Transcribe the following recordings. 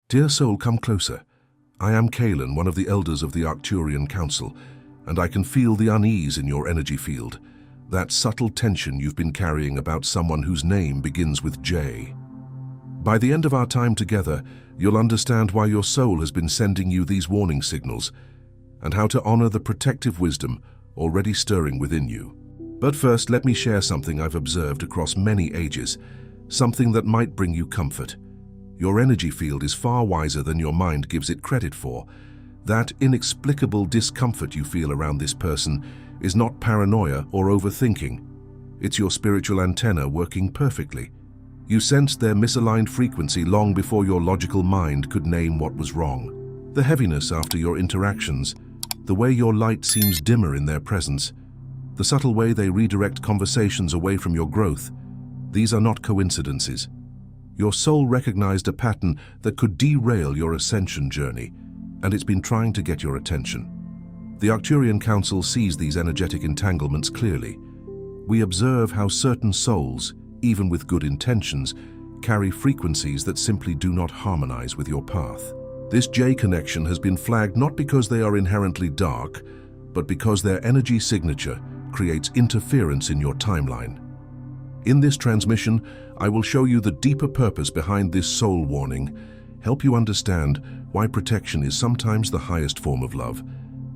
Dear soul, come closer. I am Kaelon, one of the elders of the Arcturian Council, and I can feel the unease in your energy field, that subtle tension you've been carrying about someone whose name begins with J. By the end of our time together, you'll understand why your soul has been sending you these warning signals, and how to honor the protective wisdom already stirring within you. But first, let me share something I've observed across many ages, something that might bring you comfort. Your energy field is far wiser than your mind gives it credit for. That inexplicable discomfort you feel around this person is not paranoia or overthinking. It's your spiritual antenna working perfectly. You sensed their misaligned frequency long before your logical mind could name what was wrong. The heaviness after your interactions, the way your light seems dimmer in their presence, the subtle way they redirect conversations away from your growth, these are not coincidences. Your soul recognized a pattern that could derail your ascension journey, and it's been trying to get your attention. The Arcturian Council sees these energetic entanglements clearly. We observe how certain souls, even with good intentions, carry frequencies that simply do not harmonize with your path. This J connection has been flagged not because they are inherently dark, but because their energy signature creates interference in your timeline. In this transmission, I will show you the deeper purpose behind this soul warning, help you understand why protection is sometimes the highest form of love,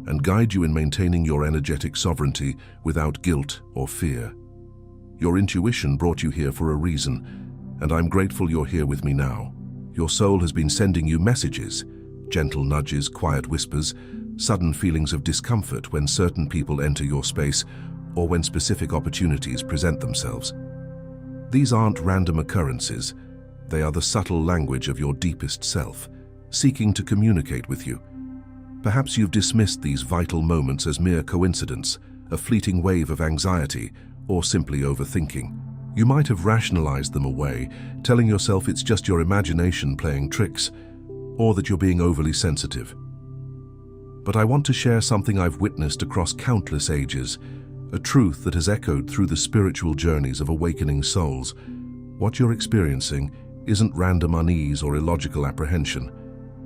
and guide you in maintaining your energetic sovereignty without guilt or fear. Your intuition brought you here for a reason, and I'm grateful you're here with me now. Your soul has been sending you messages, gentle nudges, quiet whispers, sudden feelings of discomfort when certain people enter your space or when specific opportunities present themselves. These aren't random occurrences. They are the subtle language of your deepest self, seeking to communicate with you. Perhaps you've dismissed these vital moments as mere coincidence, a fleeting wave of anxiety, or simply overthinking. You might have rationalized them away, telling yourself it's just your imagination playing tricks, or that you're being overly sensitive. But I want to share something I've witnessed across countless ages, a truth that has echoed through the spiritual journeys of awakening souls. What you're experiencing isn't random unease or illogical apprehension.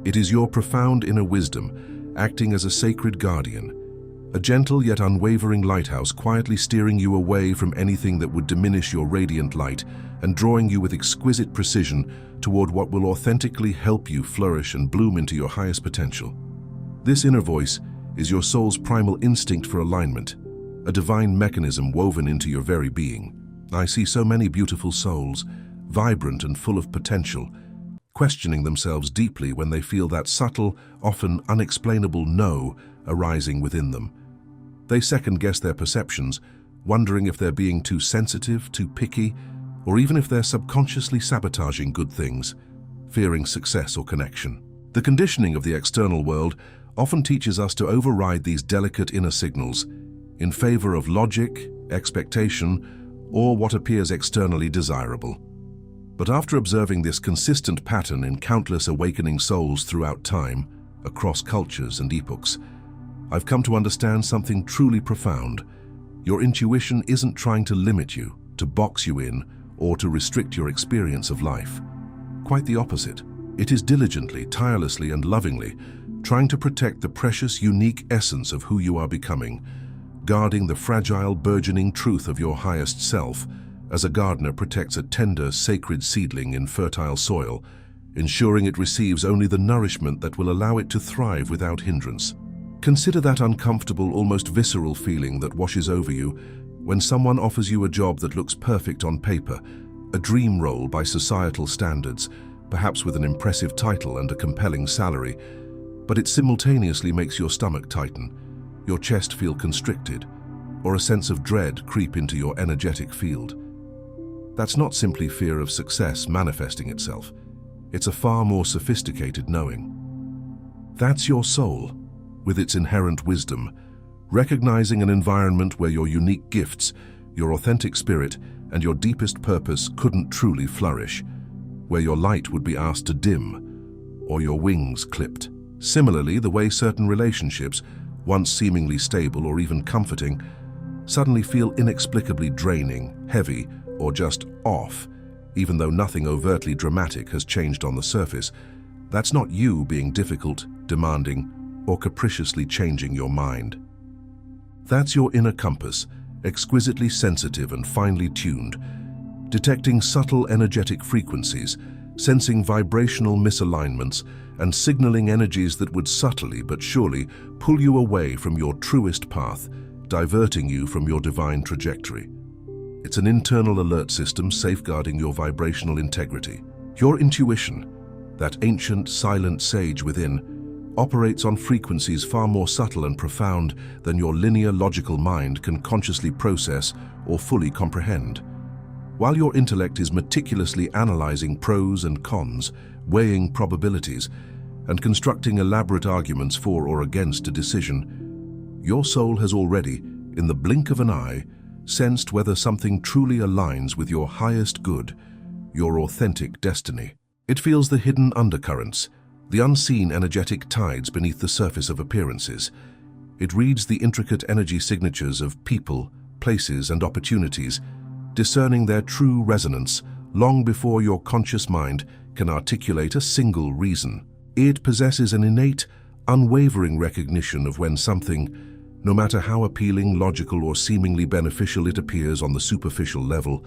It is your profound inner wisdom acting as a sacred guardian, a gentle yet unwavering lighthouse quietly steering you away from anything that would diminish your radiant light and drawing you with exquisite precision toward what will authentically help you flourish and bloom into your highest potential. This inner voice is your soul's primal instinct for alignment, a divine mechanism woven into your very being. I see so many beautiful souls, vibrant and full of potential, questioning themselves deeply when they feel that subtle, often unexplainable no arising within them. They second-guess their perceptions, wondering if they're being too sensitive, too picky, or even if they're subconsciously sabotaging good things, fearing success or connection. The conditioning of the external world often teaches us to override these delicate inner signals in favor of logic, expectation, or what appears externally desirable. But after observing this consistent pattern in countless awakening souls throughout time, across cultures and epochs, I've come to understand something truly profound. Your intuition isn't trying to limit you, to box you in, or to restrict your experience of life. Quite the opposite. It is diligently, tirelessly, and lovingly trying to protect the precious, unique essence of who you are becoming, guarding the fragile, burgeoning truth of your highest self, as a gardener protects a tender, sacred seedling in fertile soil, ensuring it receives only the nourishment that will allow it to thrive without hindrance. Consider that uncomfortable, almost visceral feeling that washes over you when someone offers you a job that looks perfect on paper, a dream role by societal standards, perhaps with an impressive title and a compelling salary, but it simultaneously makes your stomach tighten, your chest feel constricted, or a sense of dread creep into your energetic field. That's not simply fear of success manifesting itself. It's a far more sophisticated knowing. That's your soul, with its inherent wisdom, recognizing an environment where your unique gifts, your authentic spirit, and your deepest purpose couldn't truly flourish, where your light would be asked to dim, or your wings clipped. Similarly, the way certain relationships, once seemingly stable or even comforting, suddenly feel inexplicably draining, heavy, or just off, even though nothing overtly dramatic has changed on the surface, That's not you being difficult, demanding, or capriciously changing your mind. That's your inner compass, exquisitely sensitive and finely tuned, detecting subtle energetic frequencies, sensing vibrational misalignments, and signaling energies that would subtly but surely pull you away from your truest path, diverting you from your divine trajectory. It's an internal alert system safeguarding your vibrational integrity. Your intuition, that ancient, silent sage within, operates on frequencies far more subtle and profound than your linear logical mind can consciously process or fully comprehend. While your intellect is meticulously analyzing pros and cons, weighing probabilities, and constructing elaborate arguments for or against a decision, your soul has already, in the blink of an eye, sensed whether something truly aligns with your highest good, your authentic destiny. It feels the hidden undercurrents, the unseen energetic tides beneath the surface of appearances. It reads the intricate energy signatures of people, places, and opportunities, discerning their true resonance long before your conscious mind can articulate a single reason. It possesses an innate, unwavering recognition of when something, no matter how appealing, logical, or seemingly beneficial it appears on the superficial level,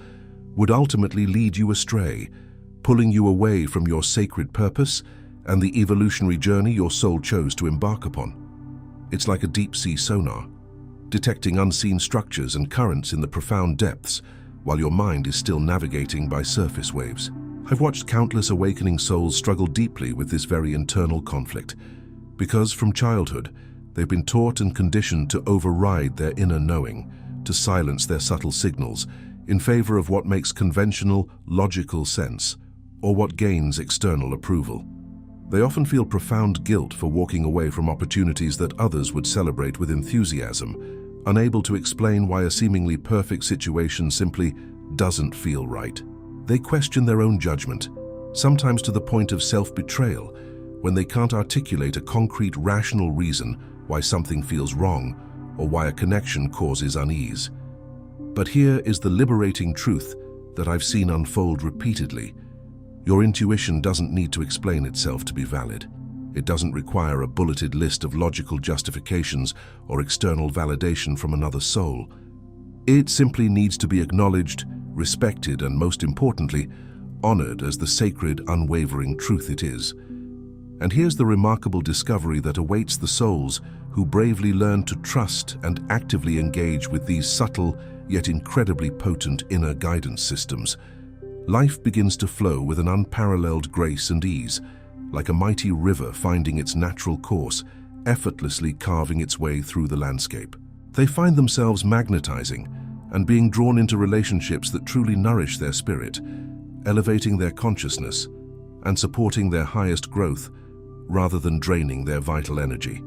would ultimately lead you astray, pulling you away from your sacred purpose and the evolutionary journey your soul chose to embark upon. It's like a deep-sea sonar, detecting unseen structures and currents in the profound depths, while your mind is still navigating by surface waves. I've watched countless awakening souls struggle deeply with this very internal conflict, because from childhood, they've been taught and conditioned to override their inner knowing, to silence their subtle signals, in favor of what makes conventional, logical sense, or what gains external approval. They often feel profound guilt for walking away from opportunities that others would celebrate with enthusiasm, unable to explain why a seemingly perfect situation simply doesn't feel right. They question their own judgment, sometimes to the point of self-betrayal, when they can't articulate a concrete, rational reason why something feels wrong or why a connection causes unease. But here is the liberating truth that I've seen unfold repeatedly. Your intuition doesn't need to explain itself to be valid. It doesn't require a bulleted list of logical justifications or external validation from another soul. It simply needs to be acknowledged, respected, and most importantly, honored as the sacred, unwavering truth it is. And here's the remarkable discovery that awaits the souls who bravely learn to trust and actively engage with these subtle, yet incredibly potent inner guidance systems. Life begins to flow with an unparalleled grace and ease, like a mighty river finding its natural course, effortlessly carving its way through the landscape. They find themselves magnetizing and being drawn into relationships that truly nourish their spirit, elevating their consciousness and supporting their highest growth rather than draining their vital energy.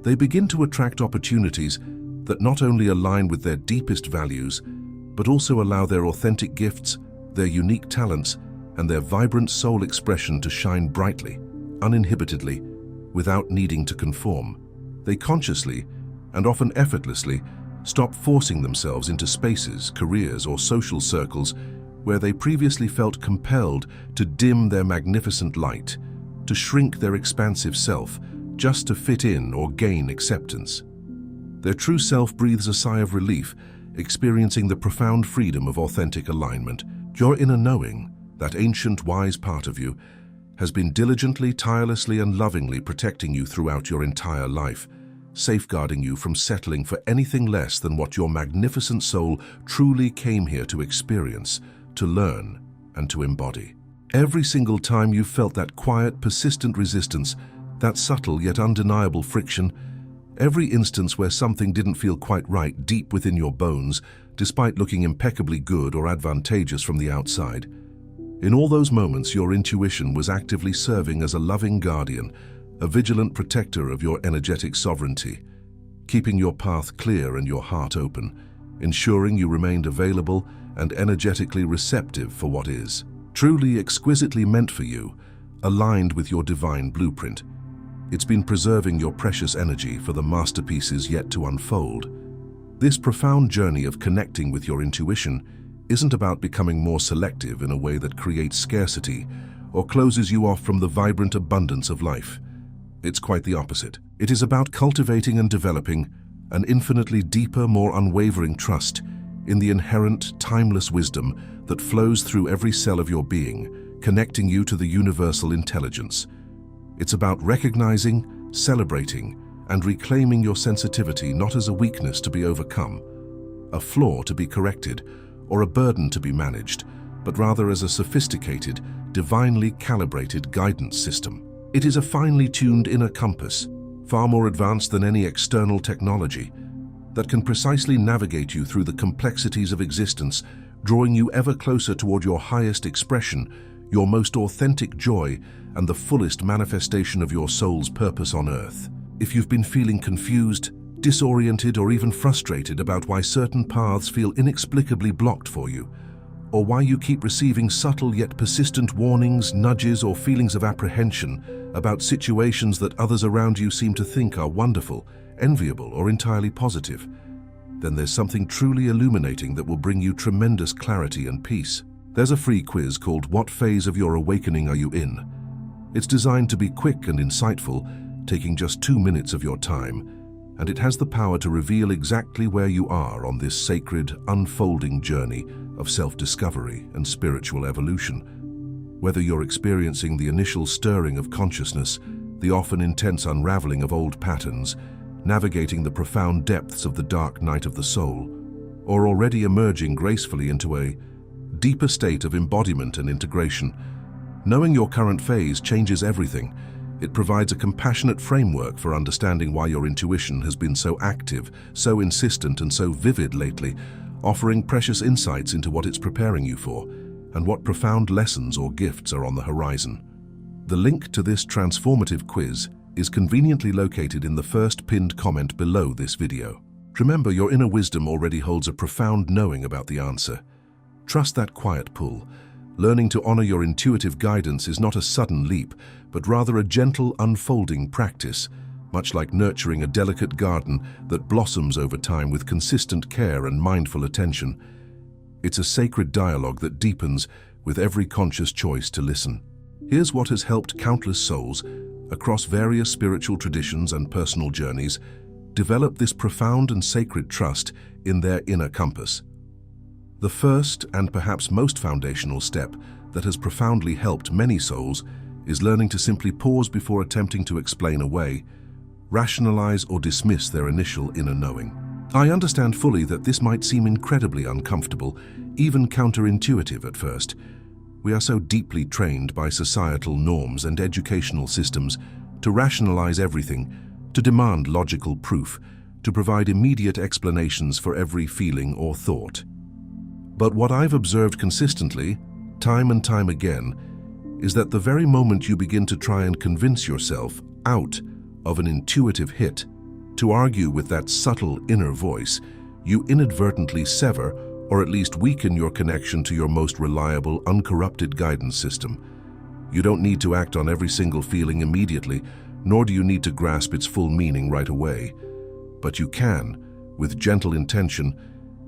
They begin to attract opportunities that not only align with their deepest values, but also allow their authentic gifts, their unique talents, and their vibrant soul expression to shine brightly, uninhibitedly, without needing to conform. They consciously, and often effortlessly, stop forcing themselves into spaces, careers, or social circles where they previously felt compelled to dim their magnificent light, to shrink their expansive self, just to fit in or gain acceptance. Their true self breathes a sigh of relief, experiencing the profound freedom of authentic alignment. Your inner knowing, that ancient wise part of you, has been diligently, tirelessly, and lovingly protecting you throughout your entire life, safeguarding you from settling for anything less than what your magnificent soul truly came here to experience, to learn, and to embody. Every single time you felt that quiet, persistent resistance, that subtle yet undeniable friction, every instance where something didn't feel quite right deep within your bones, despite looking impeccably good or advantageous from the outside, in all those moments your intuition was actively serving as a loving guardian, a vigilant protector of your energetic sovereignty, keeping your path clear and your heart open, ensuring you remained available and energetically receptive for what is truly exquisitely meant for you, aligned with your divine blueprint. It's been preserving your precious energy for the masterpieces yet to unfold. This profound journey of connecting with your intuition isn't about becoming more selective in a way that creates scarcity or closes you off from the vibrant abundance of life. It's quite the opposite. It is about cultivating and developing an infinitely deeper, more unwavering trust in the inherent, timeless wisdom that flows through every cell of your being, connecting you to the universal intelligence. It's about recognizing, celebrating, and reclaiming your sensitivity not as a weakness to be overcome, a flaw to be corrected, or a burden to be managed, but rather as a sophisticated, divinely calibrated guidance system. It is a finely tuned inner compass, far more advanced than any external technology, that can precisely navigate you through the complexities of existence, drawing you ever closer toward your highest expression, your most authentic joy, and the fullest manifestation of your soul's purpose on earth. If you've been feeling confused, disoriented, or even frustrated about why certain paths feel inexplicably blocked for you, or why you keep receiving subtle yet persistent warnings, nudges, or feelings of apprehension about situations that others around you seem to think are wonderful, enviable, or entirely positive, then there's something truly illuminating that will bring you tremendous clarity and peace. There's a free quiz called "What Phase of Your Awakening Are You In?" It's designed to be quick and insightful, taking just 2 minutes of your time, and it has the power to reveal exactly where you are on this sacred, unfolding journey of self-discovery and spiritual evolution. Whether you're experiencing the initial stirring of consciousness, the often intense unraveling of old patterns, navigating the profound depths of the dark night of the soul, or already emerging gracefully into a deeper state of embodiment and integration, knowing your current phase changes everything. It provides a compassionate framework for understanding why your intuition has been so active, so insistent, and so vivid lately, offering precious insights into what it's preparing you for and what profound lessons or gifts are on the horizon. The link to this transformative quiz is conveniently located in the first pinned comment below this video. Remember, your inner wisdom already holds a profound knowing about the answer. Trust that quiet pull. Learning to honor your intuitive guidance is not a sudden leap, but rather a gentle, unfolding practice, much like nurturing a delicate garden that blossoms over time with consistent care and mindful attention. It's a sacred dialogue that deepens with every conscious choice to listen. Here's what has helped countless souls, across various spiritual traditions and personal journeys, develop this profound and sacred trust in their inner compass. The first and perhaps most foundational step that has profoundly helped many souls is learning to simply pause before attempting to explain away, rationalize, or dismiss their initial inner knowing. I understand fully that this might seem incredibly uncomfortable, even counterintuitive at first. We are so deeply trained by societal norms and educational systems to rationalize everything, to demand logical proof, to provide immediate explanations for every feeling or thought. But what I've observed consistently, time and time again, is that the very moment you begin to try and convince yourself out of an intuitive hit, to argue with that subtle inner voice, you inadvertently sever or at least weaken your connection to your most reliable, uncorrupted guidance system. You don't need to act on every single feeling immediately, nor do you need to grasp its full meaning right away. But you can, with gentle intention,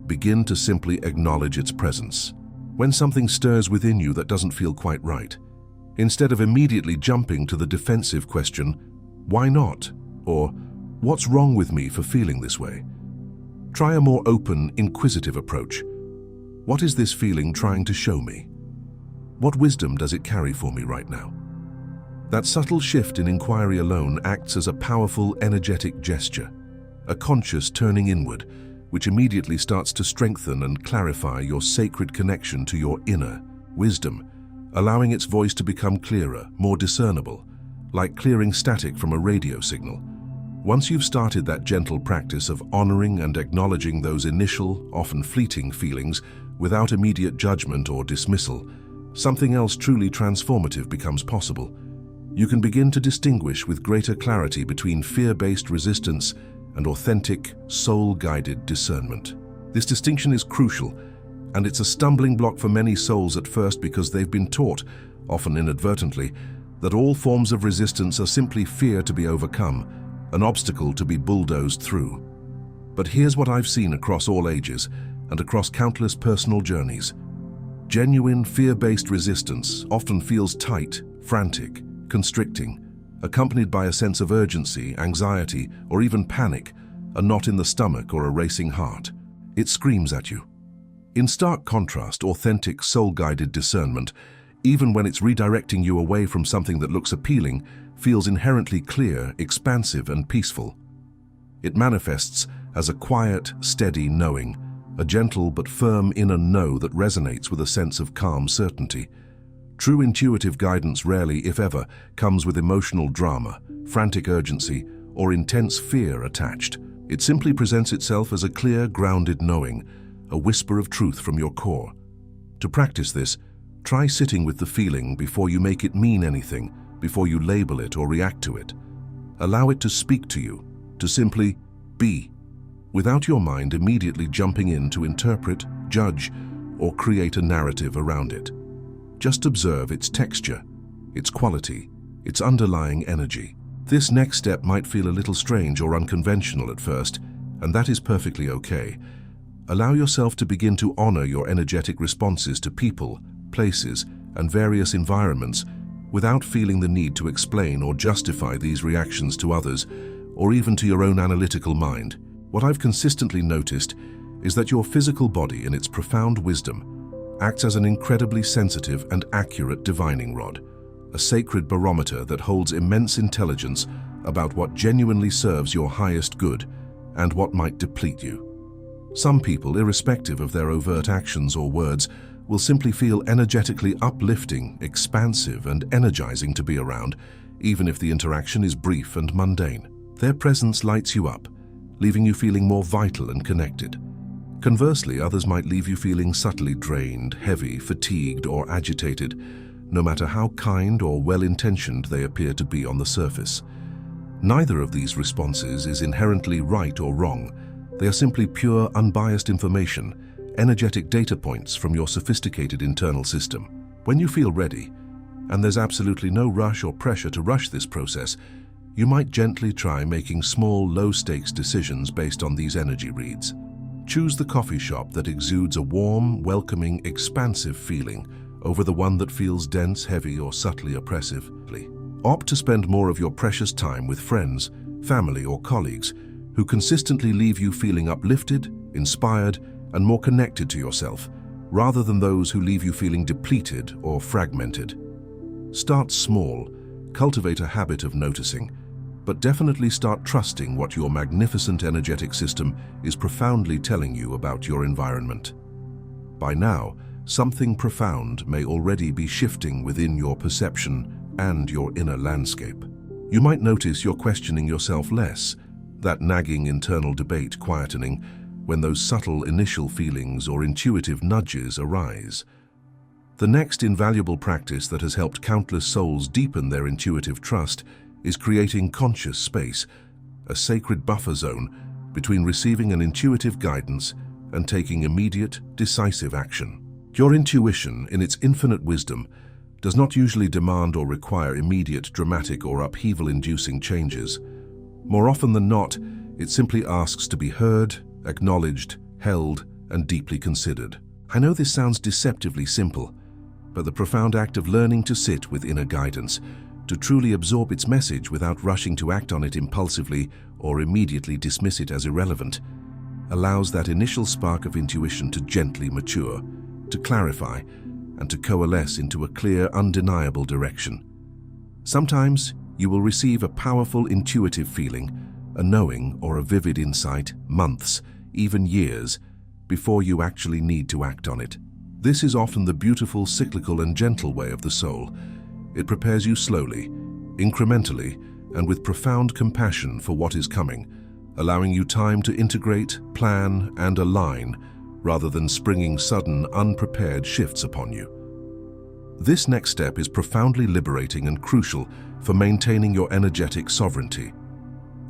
begin to simply acknowledge its presence. When something stirs within you that doesn't feel quite right, instead of immediately jumping to the defensive question, "Why not?" or "What's wrong with me for feeling this way?" try a more open, inquisitive approach. What is this feeling trying to show me? What wisdom does it carry for me right now? That subtle shift in inquiry alone acts as a powerful, energetic gesture, a conscious turning inward, which immediately starts to strengthen and clarify your sacred connection to your inner wisdom, allowing its voice to become clearer, more discernible, like clearing static from a radio signal. Once you've started that gentle practice of honoring and acknowledging those initial, often fleeting feelings without immediate judgment or dismissal, something else truly transformative becomes possible. You can begin to distinguish with greater clarity between fear-based resistance and authentic, soul-guided discernment. This distinction is crucial, and it's a stumbling block for many souls at first because they've been taught, often inadvertently, that all forms of resistance are simply fear to be overcome, an obstacle to be bulldozed through. But here's what I've seen across all ages and across countless personal journeys. Genuine fear-based resistance often feels tight, frantic, constricting, accompanied by a sense of urgency, anxiety, or even panic, a knot in the stomach or a racing heart. It screams at you. In stark contrast, authentic, soul-guided discernment, even when it's redirecting you away from something that looks appealing, feels inherently clear, expansive, and peaceful. It manifests as a quiet, steady knowing, a gentle but firm inner know that resonates with a sense of calm certainty. True intuitive guidance rarely, if ever, comes with emotional drama, frantic urgency, or intense fear attached. It simply presents itself as a clear, grounded knowing, a whisper of truth from your core. To practice this, try sitting with the feeling before you make it mean anything, before you label it or react to it. Allow it to speak to you, to simply be, without your mind immediately jumping in to interpret, judge, or create a narrative around it. Just observe its texture, its quality, its underlying energy. This next step might feel a little strange or unconventional at first, and that is perfectly okay. Allow yourself to begin to honor your energetic responses to people, places, and various environments without feeling the need to explain or justify these reactions to others, or even to your own analytical mind. What I've consistently noticed is that your physical body, in its profound wisdom, acts as an incredibly sensitive and accurate divining rod, a sacred barometer that holds immense intelligence about what genuinely serves your highest good and what might deplete you. Some people, irrespective of their overt actions or words, will simply feel energetically uplifting, expansive, and energizing to be around, even if the interaction is brief and mundane. Their presence lights you up, leaving you feeling more vital and connected. Conversely, others might leave you feeling subtly drained, heavy, fatigued, or agitated, no matter how kind or well-intentioned they appear to be on the surface. Neither of these responses is inherently right or wrong. They are simply pure, unbiased information, energetic data points from your sophisticated internal system. When you feel ready, and there's absolutely no rush or pressure to rush this process, you might gently try making small, low-stakes decisions based on these energy reads. Choose the coffee shop that exudes a warm, welcoming, expansive feeling over the one that feels dense, heavy, or subtly oppressive. Opt to spend more of your precious time with friends, family, or colleagues who consistently leave you feeling uplifted, inspired, and more connected to yourself, rather than those who leave you feeling depleted or fragmented. Start small, cultivate a habit of noticing, but definitely start trusting what your magnificent energetic system is profoundly telling you about your environment. By now, something profound may already be shifting within your perception and your inner landscape. You might notice you're questioning yourself less, that nagging internal debate quietening when those subtle initial feelings or intuitive nudges arise. The next invaluable practice that has helped countless souls deepen their intuitive trust is creating conscious space, a sacred buffer zone between receiving an intuitive guidance and taking immediate, decisive action. Your intuition, in its infinite wisdom, does not usually demand or require immediate, dramatic, or upheaval-inducing changes. More often than not, it simply asks to be heard, acknowledged, held, and deeply considered. I know this sounds deceptively simple, but the profound act of learning to sit with inner guidance, to truly absorb its message without rushing to act on it impulsively or immediately dismiss it as irrelevant, allows that initial spark of intuition to gently mature, to clarify, and to coalesce into a clear, undeniable direction. Sometimes you will receive a powerful intuitive feeling, a knowing or a vivid insight, months, even years, before you actually need to act on it. This is often the beautiful, cyclical, and gentle way of the soul. It prepares you slowly, incrementally, and with profound compassion for what is coming, allowing you time to integrate, plan, and align, rather than springing sudden, unprepared shifts upon you. This next step is profoundly liberating and crucial for maintaining your energetic sovereignty.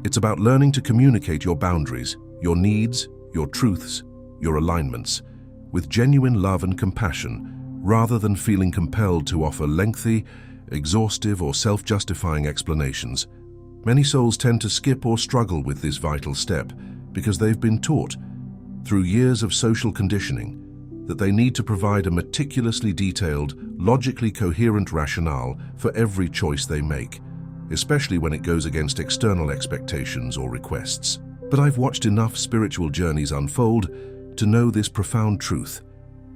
It's about learning to communicate your boundaries, your needs, your truths, your alignments, with genuine love and compassion, rather than feeling compelled to offer lengthy, exhaustive, or self-justifying explanations. Many souls tend to skip or struggle with this vital step because they've been taught, through years of social conditioning, that they need to provide a meticulously detailed, logically coherent rationale for every choice they make, especially when it goes against external expectations or requests. But I've watched enough spiritual journeys unfold to know this profound truth.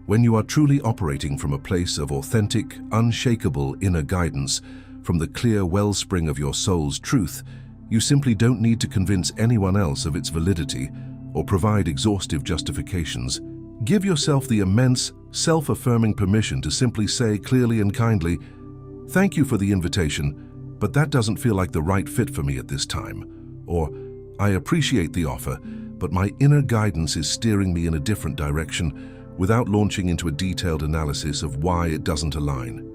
When you are truly operating from a place of authentic, unshakable inner guidance, from the clear wellspring of your soul's truth, you simply don't need to convince anyone else of its validity or provide exhaustive justifications. Give yourself the immense, self-affirming permission to simply say clearly and kindly, "Thank you for the invitation, but that doesn't feel like the right fit for me at this time." Or, "I appreciate the offer, but my inner guidance is steering me in a different direction," without launching into a detailed analysis of why it doesn't align.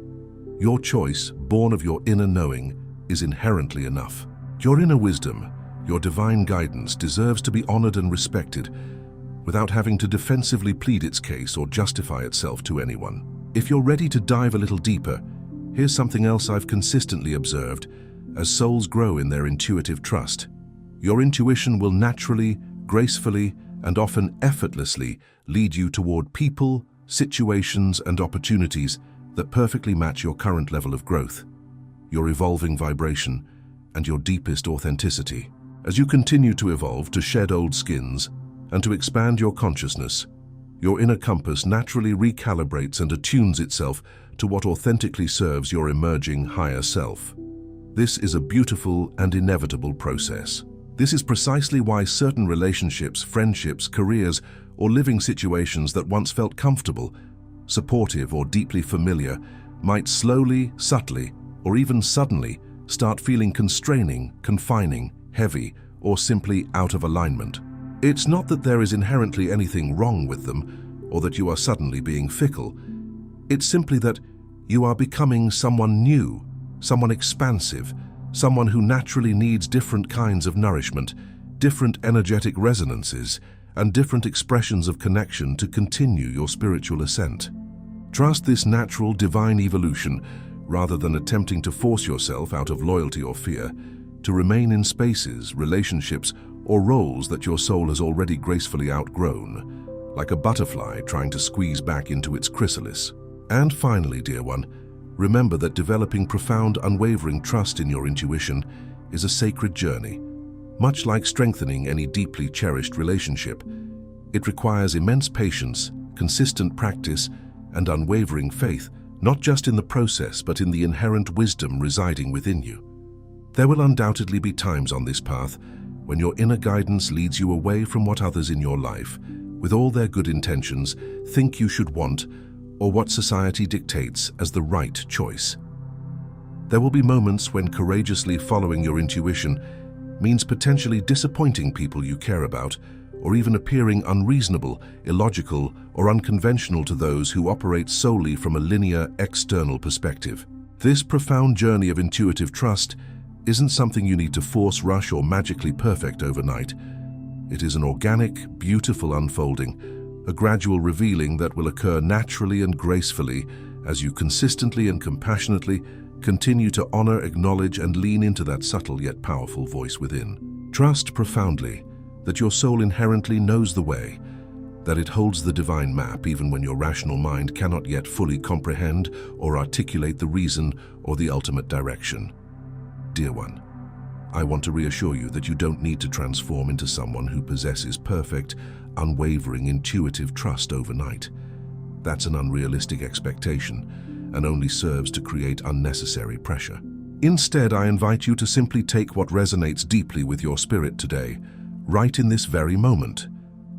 Your choice, born of your inner knowing, is inherently enough. Your inner wisdom, your divine guidance, deserves to be honored and respected, without having to defensively plead its case or justify itself to anyone. If you're ready to dive a little deeper, here's something else I've consistently observed as souls grow in their intuitive trust. Your intuition will naturally, gracefully, and often effortlessly lead you toward people, situations, and opportunities that perfectly match your current level of growth, your evolving vibration, and your deepest authenticity. As you continue to evolve, to shed old skins, and to expand your consciousness, your inner compass naturally recalibrates and attunes itself to what authentically serves your emerging higher self. This is a beautiful and inevitable process. This is precisely why certain relationships, friendships, careers, or living situations that once felt comfortable, supportive, or deeply familiar might slowly, subtly, or even suddenly start feeling constraining, confining, heavy, or simply out of alignment. It's not that there is inherently anything wrong with them, or that you are suddenly being fickle. It's simply that you are becoming someone new, someone expansive, someone who naturally needs different kinds of nourishment, different energetic resonances, and different expressions of connection to continue your spiritual ascent. Trust this natural, divine evolution, rather than attempting to force yourself out of loyalty or fear, to remain in spaces, relationships, or roles that your soul has already gracefully outgrown, like a butterfly trying to squeeze back into its chrysalis. And finally, dear one, remember that developing profound, unwavering trust in your intuition is a sacred journey. Much like strengthening any deeply cherished relationship, it requires immense patience, consistent practice, and unwavering faith, not just in the process, but in the inherent wisdom residing within you. There will undoubtedly be times on this path when your inner guidance leads you away from what others in your life, with all their good intentions, think you should want, or what society dictates as the right choice. There will be moments when courageously following your intuition means potentially disappointing people you care about, or even appearing unreasonable, illogical, or unconventional to those who operate solely from a linear, external perspective. This profound journey of intuitive trust isn't something you need to force, rush, or magically perfect overnight. It is an organic, beautiful unfolding, a gradual revealing that will occur naturally and gracefully as you consistently and compassionately continue to honor, acknowledge, and lean into that subtle yet powerful voice within. Trust profoundly that your soul inherently knows the way, that it holds the divine map even when your rational mind cannot yet fully comprehend or articulate the reason or the ultimate direction. Dear one, I want to reassure you that you don't need to transform into someone who possesses perfect, unwavering, intuitive trust overnight. That's an unrealistic expectation and only serves to create unnecessary pressure. Instead, I invite you to simply take what resonates deeply with your spirit today, right in this very moment.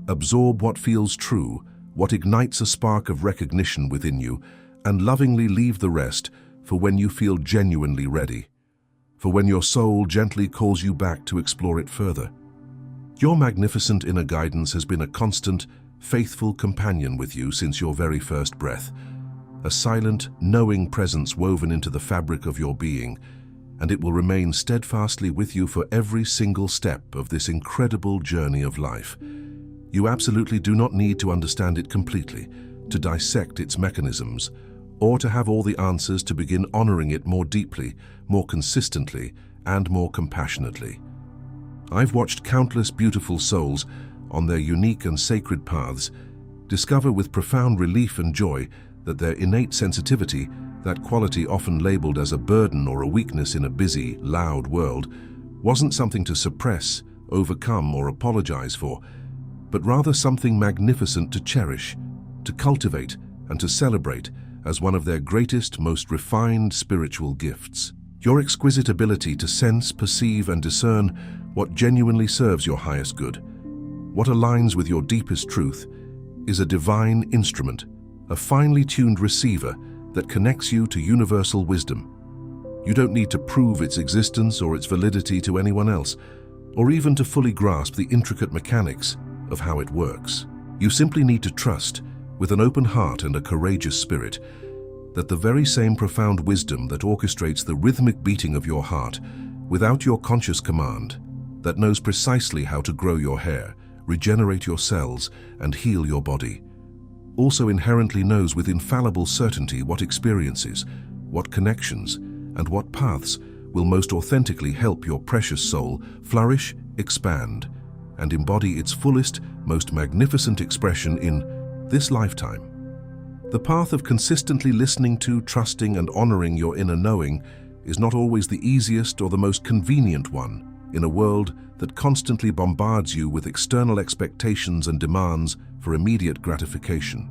Absorb what feels true, what ignites a spark of recognition within you, and lovingly leave the rest for when you feel genuinely ready, for when your soul gently calls you back to explore it further. Your magnificent inner guidance has been a constant, faithful companion with you since your very first breath, a silent, knowing presence woven into the fabric of your being, and it will remain steadfastly with you for every single step of this incredible journey of life. You absolutely do not need to understand it completely, to dissect its mechanisms, or to have all the answers to begin honoring it more deeply, more consistently, and more compassionately. I've watched countless beautiful souls on their unique and sacred paths discover with profound relief and joy that their innate sensitivity, that quality often labeled as a burden or a weakness in a busy, loud world, wasn't something to suppress, overcome, or apologize for, but rather something magnificent to cherish, to cultivate, and to celebrate as one of their greatest, most refined spiritual gifts. Your exquisite ability to sense, perceive, and discern what genuinely serves your highest good, what aligns with your deepest truth, is a divine instrument, a finely tuned receiver that connects you to universal wisdom. You don't need to prove its existence or its validity to anyone else, or even to fully grasp the intricate mechanics of how it works. You simply need to trust, with an open heart and a courageous spirit, that the very same profound wisdom that orchestrates the rhythmic beating of your heart without your conscious command, that knows precisely how to grow your hair, regenerate your cells, and heal your body, also inherently knows with infallible certainty what experiences, what connections, and what paths will most authentically help your precious soul flourish, expand, and embody its fullest, most magnificent expression in this lifetime. The path of consistently listening to, trusting, and honoring your inner knowing is not always the easiest or the most convenient one in a world that constantly bombards you with external expectations and demands for immediate gratification.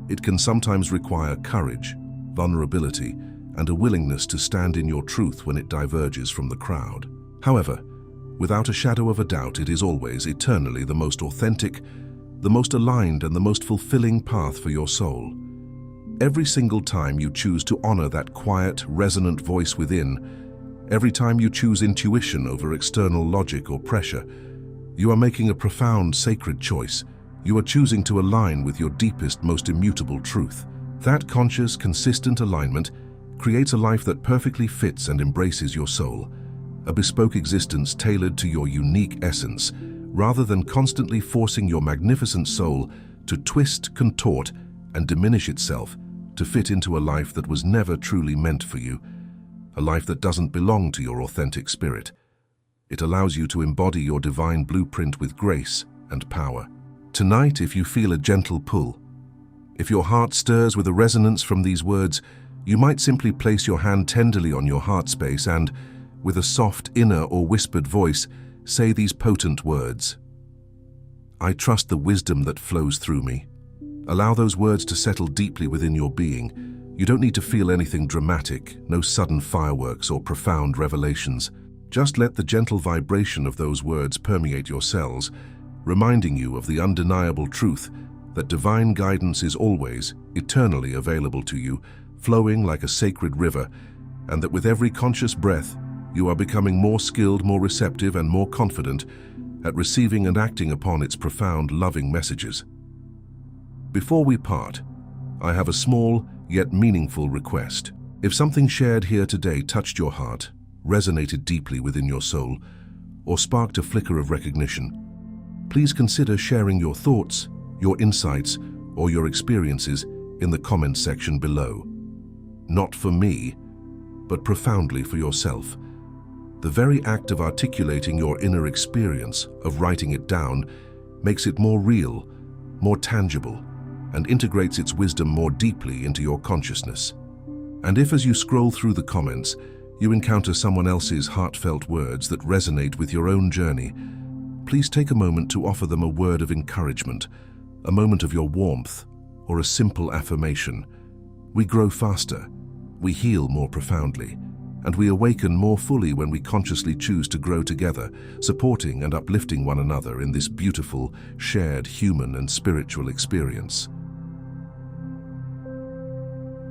It can sometimes require courage, vulnerability, and a willingness to stand in your truth when it diverges from the crowd. However, without a shadow of a doubt, it is always, eternally the most authentic, the most aligned, and the most fulfilling path for your soul. Every single time you choose to honor that quiet, resonant voice within, every time you choose intuition over external logic or pressure, you are making a profound, sacred choice. You are choosing to align with your deepest, most immutable truth. That conscious, consistent alignment creates a life that perfectly fits and embraces your soul, a bespoke existence tailored to your unique essence, rather than constantly forcing your magnificent soul to twist, contort, and diminish itself to fit into a life that was never truly meant for you, a life that doesn't belong to your authentic spirit. It allows you to embody your divine blueprint with grace and power. Tonight, if you feel a gentle pull, if your heart stirs with a resonance from these words, you might simply place your hand tenderly on your heart space and, with a soft inner or whispered voice, say these potent words. I trust the wisdom that flows through me. Allow those words to settle deeply within your being. You don't need to feel anything dramatic, no sudden fireworks or profound revelations. Just let the gentle vibration of those words permeate your cells, reminding you of the undeniable truth that divine guidance is always, eternally available to you, flowing like a sacred river, and that with every conscious breath, you are becoming more skilled, more receptive, and more confident at receiving and acting upon its profound, loving messages. Before we part, I have a small yet meaningful request. If something shared here today touched your heart, resonated deeply within your soul, or sparked a flicker of recognition, please consider sharing your thoughts, your insights, or your experiences in the comments section below. Not for me, but profoundly for yourself. The very act of articulating your inner experience, of writing it down, makes it more real, more tangible, and integrates its wisdom more deeply into your consciousness. And if, as you scroll through the comments, you encounter someone else's heartfelt words that resonate with your own journey, please take a moment to offer them a word of encouragement, a moment of your warmth, or a simple affirmation. We grow faster, we heal more profoundly, and we awaken more fully when we consciously choose to grow together, supporting and uplifting one another in this beautiful, shared human and spiritual experience.